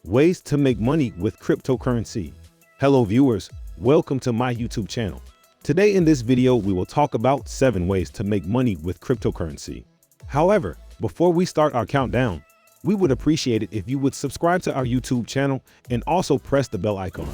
Ways to make money with cryptocurrency. Hello viewers, welcome to my YouTube channel. Today in this video, we will talk about 7 ways to make money with cryptocurrency. However, before we start our countdown, we would appreciate it if you would subscribe to our YouTube channel and also press the bell icon.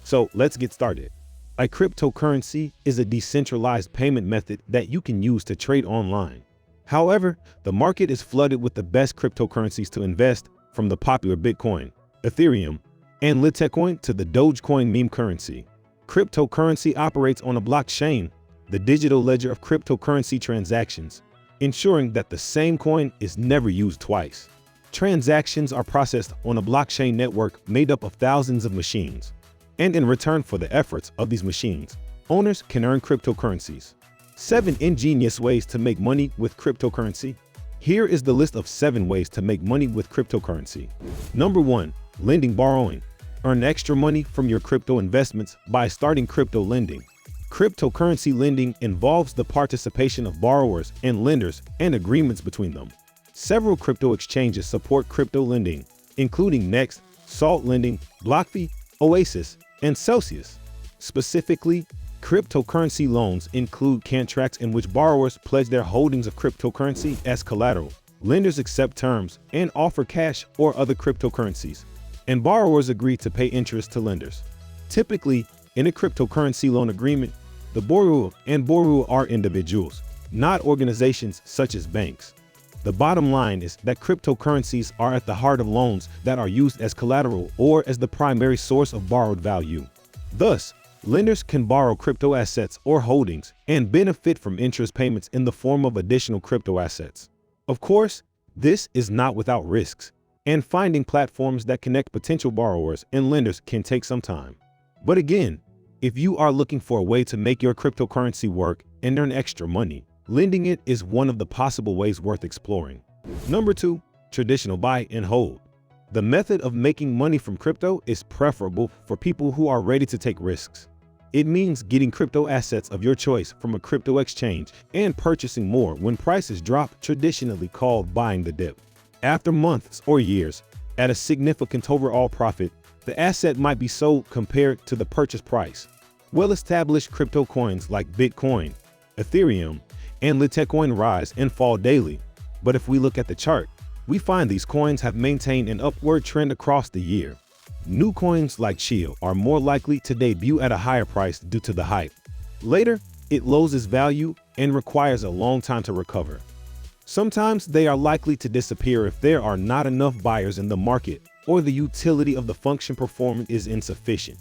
So let's get started. A cryptocurrency is a decentralized payment method that you can use to trade online. However, the market is flooded with the best cryptocurrencies to invest, from the popular Bitcoin, Ethereum, and Litecoin to the Dogecoin meme currency. Cryptocurrency operates on a blockchain, the digital ledger of cryptocurrency transactions, ensuring that the same coin is never used twice. Transactions are processed on a blockchain network made up of thousands of machines. And in return for the efforts of these machines, owners can earn cryptocurrencies. 7 ingenious ways to make money with cryptocurrency. Here is the list of 7 ways to make money with cryptocurrency. Number 1. Lending borrowing. Earn extra money from your crypto investments by starting crypto lending. Cryptocurrency lending involves the participation of borrowers and lenders and agreements between them. Several crypto exchanges support crypto lending, including Next, Salt Lending, BlockFi, Oasis, and Celsius. Specifically, cryptocurrency loans include contracts in which borrowers pledge their holdings of cryptocurrency as collateral. Lenders accept terms and offer cash or other cryptocurrencies, and borrowers agree to pay interest to lenders. Typically, in a cryptocurrency loan agreement, the borrower and borrower are individuals, not organizations such as banks. The bottom line is that cryptocurrencies are at the heart of loans that are used as collateral or as the primary source of borrowed value. Thus, lenders can borrow crypto assets or holdings and benefit from interest payments in the form of additional crypto assets. Of course, this is not without risks, and finding platforms that connect potential borrowers and lenders can take some time. But again, if you are looking for a way to make your cryptocurrency work and earn extra money, lending it is one of the possible ways worth exploring. Number 2. Traditional buy and hold. The method of making money from crypto is preferable for people who are ready to take risks. It means getting crypto assets of your choice from a crypto exchange and purchasing more when prices drop, traditionally called buying the dip. After months or years, at a significant overall profit, the asset might be sold compared to the purchase price. Well-established crypto coins like Bitcoin, Ethereum, and Litecoin rise and fall daily. But if we look at the chart, we find these coins have maintained an upward trend across the year. New coins like Chill are more likely to debut at a higher price due to the hype. Later, it loses value and requires a long time to recover. Sometimes they are likely to disappear if there are not enough buyers in the market or the utility of the function performance is insufficient.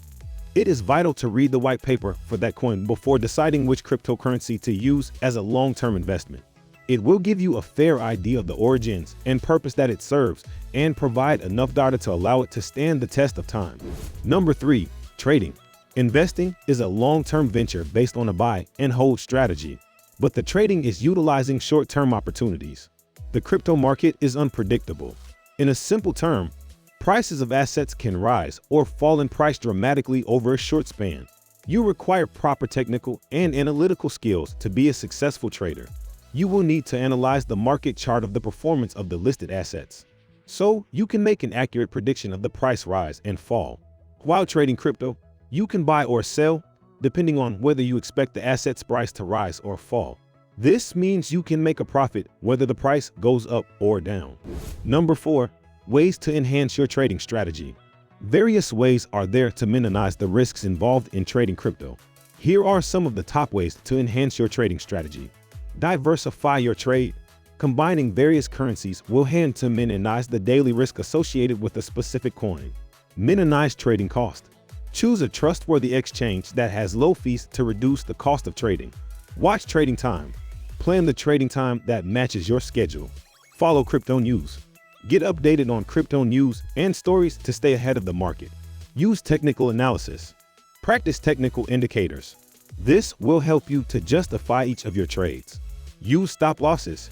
It is vital to read the white paper for that coin before deciding which cryptocurrency to use as a long-term investment. It will give you a fair idea of the origins and purpose that it serves and provide enough data to allow it to stand the test of time. Number 3. Trading. Investing is a long-term venture based on a buy and hold strategy, but the trading is utilizing short-term opportunities. The crypto market is unpredictable. In a simple term, prices of assets can rise or fall in price dramatically over a short span. You require proper technical and analytical skills to be a successful trader. You will need to analyze the market chart of the performance of the listed assets, so you can make an accurate prediction of the price rise and fall. While trading crypto, you can buy or sell, depending on whether you expect the asset's price to rise or fall. This means you can make a profit whether the price goes up or down. Number 4. Ways to enhance your trading strategy. Various ways are there to minimize the risks involved in trading crypto. Here are some of the top ways to enhance your trading strategy. Diversify your trade. Combining various currencies will help to minimize the daily risk associated with a specific coin. Minimize trading cost. Choose a trustworthy exchange that has low fees to reduce the cost of trading. Watch trading time. Plan the trading time that matches your schedule. Follow crypto news. Get updated on crypto news and stories to stay ahead of the market. Use technical analysis. Practice technical indicators. This will help you to justify each of your trades. Use stop losses.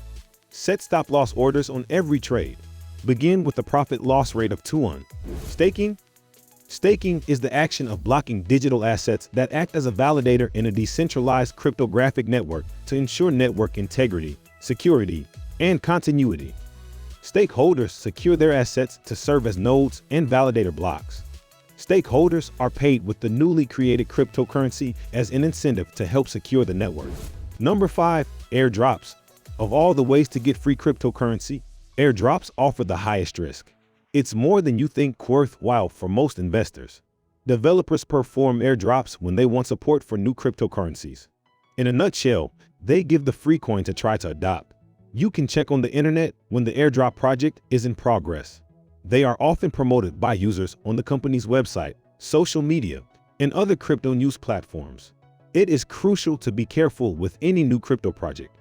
Set stop loss orders on every trade. Begin with a profit loss rate of 2-1. Staking. Staking is the action of blocking digital assets that act as a validator in a decentralized cryptographic network to ensure network integrity, security, and continuity. Stakeholders secure their assets to serve as nodes and validator blocks. Stakeholders are paid with the newly created cryptocurrency as an incentive to help secure the network. Number 5, airdrops. Of all the ways to get free cryptocurrency, airdrops offer the highest risk. It's more than you think worthwhile for most investors. Developers perform airdrops when they want support for new cryptocurrencies. In a nutshell, they give the free coin to try to adopt. You can check on the internet when the airdrop project is in progress. They are often promoted by users on the company's website, social media, and other crypto news platforms. It is crucial to be careful with any new crypto project.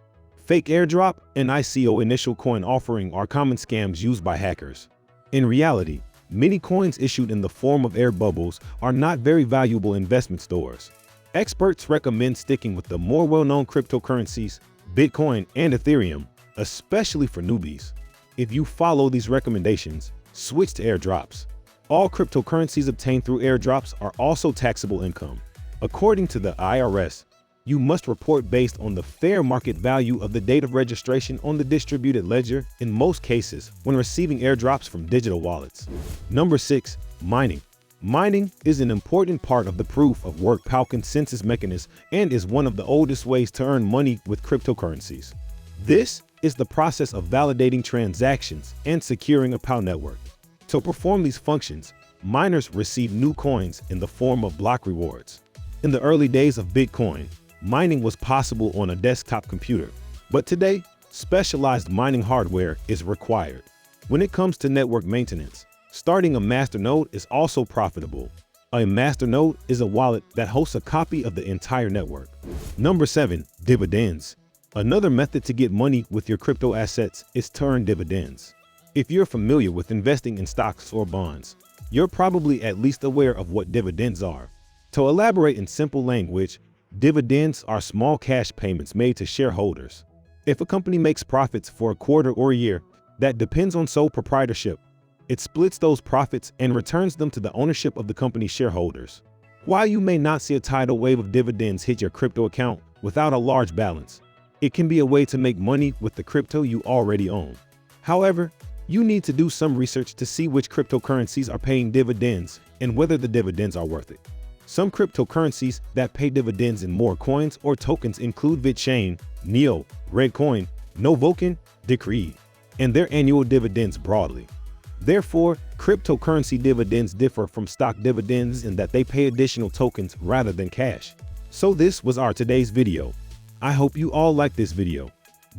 Fake airdrop and ICO initial coin offering are common scams used by hackers. In reality, many coins issued in the form of air bubbles are not very valuable investment stores. Experts recommend sticking with the more well-known cryptocurrencies, Bitcoin and Ethereum, especially for newbies. If you follow these recommendations, switch to airdrops. All cryptocurrencies obtained through airdrops are also taxable income. According to the IRS, you must report based on the fair market value of the date of registration on the distributed ledger in most cases when receiving airdrops from digital wallets. Number 6, mining. Mining is an important part of the proof-of-work PAL consensus mechanism and is one of the oldest ways to earn money with cryptocurrencies. This is the process of validating transactions and securing a PAL network. To perform these functions, miners receive new coins in the form of block rewards. In the early days of Bitcoin, mining was possible on a desktop computer, but today, specialized mining hardware is required. When it comes to network maintenance, starting a masternode is also profitable. A masternode is a wallet that hosts a copy of the entire network. Number 7, dividends. Another method to get money with your crypto assets is to earn dividends. If you're familiar with investing in stocks or bonds, you're probably at least aware of what dividends are. To elaborate in simple language, dividends are small cash payments made to shareholders. If a company makes profits for a quarter or a year, that depends on sole proprietorship. It splits those profits and returns them to the ownership of the company's shareholders. While you may not see a tidal wave of dividends hit your crypto account without a large balance, it can be a way to make money with the crypto you already own. However, you need to do some research to see which cryptocurrencies are paying dividends and whether the dividends are worth it. Some cryptocurrencies that pay dividends in more coins or tokens include VeChain, Neo, Redcoin, Novoken, Decree, and their annual dividends broadly. Therefore, cryptocurrency dividends differ from stock dividends in that they pay additional tokens rather than cash. So this was our today's video. I hope you all liked this video.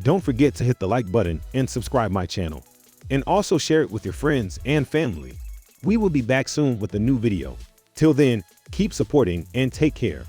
Don't forget to hit the like button and subscribe my channel. And also share it with your friends and family. We will be back soon with a new video. Till then, keep supporting and take care.